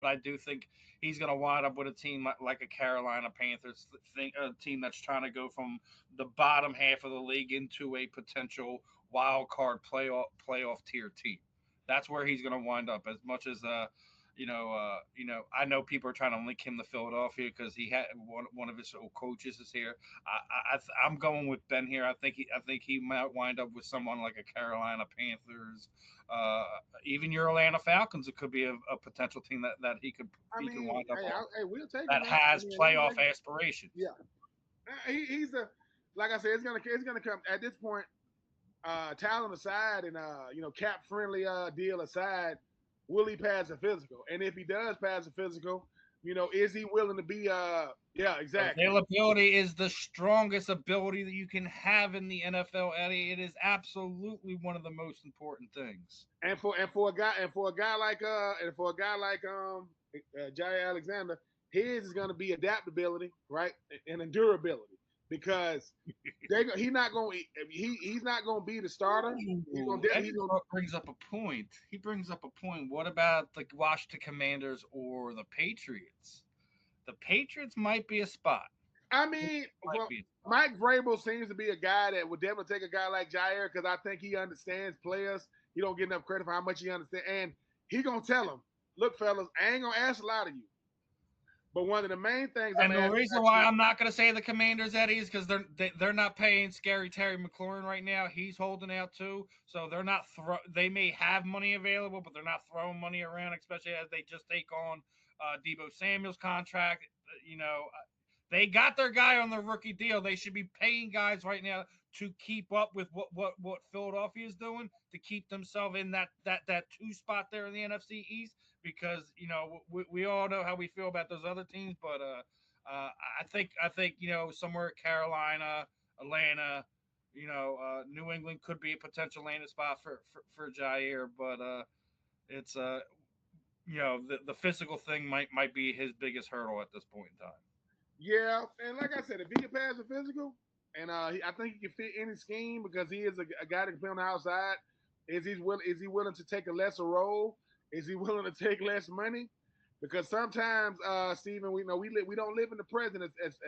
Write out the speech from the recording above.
I do think he's going to wind up with a team like a Carolina Panthers thing, a team that's trying to go from the bottom half of the league into a potential wild card playoff tier team. That's where he's going to wind up. As much as I know people are trying to link him to Philadelphia because he had one of his old coaches is here. I'm going with Ben here. I think he might wind up with someone like a Carolina Panthers, uh, even your Atlanta Falcons. It could be a potential team that I he could mean, wind up hey, on we'll take him, that man. I has mean, playoff aspirations. yeah, he's a like I said, it's gonna come at this point. Talent aside and cap friendly deal aside, will he pass a physical? And if he does pass a physical, is he willing to be yeah, exactly. Availability is the strongest ability that you can have in the NFL, Eddie. It is absolutely one of the most important things. And for a guy like Jaire Alexander, his is going to be adaptability, right, and endurability because he's not going to be the starter. Ooh, He's Eddie going brings up a point. He brings up a point. What about the Washington Commanders or the Patriots? The Patriots might be a spot. I It mean, might well, be a spot. Mike Vrabel seems to be a guy that would definitely take a guy like Jair because I think he understands players. He don't get enough credit for how much he understands, and he gonna tell them, "Look, fellas, I ain't gonna ask a lot of you, but one of the main things I'm And the asking reason out why you." I'm not going to say the Commanders, Eddie, is because they're not paying Scary Terry McLaurin right now. He's holding out too, so they're not. They may have money available, but they're not throwing money around, especially as they just take on Debo Samuel's contract. You know, they got their guy on the rookie deal. They should be paying guys right now to keep up with what Philadelphia is doing to keep themselves in that two spot there in the NFC East because we all know how we feel about those other teams, but I think somewhere Carolina, Atlanta, New England could be a potential landing spot for Jair, but it's the physical thing might be his biggest hurdle at this point in time. Yeah, and like I said, if he can pass the physical, and I think he can fit any scheme because he is a guy that can play on the outside. Is he willing to take a lesser role? Is he willing to take less money? Because sometimes, Stephen, we know we don't live in the present as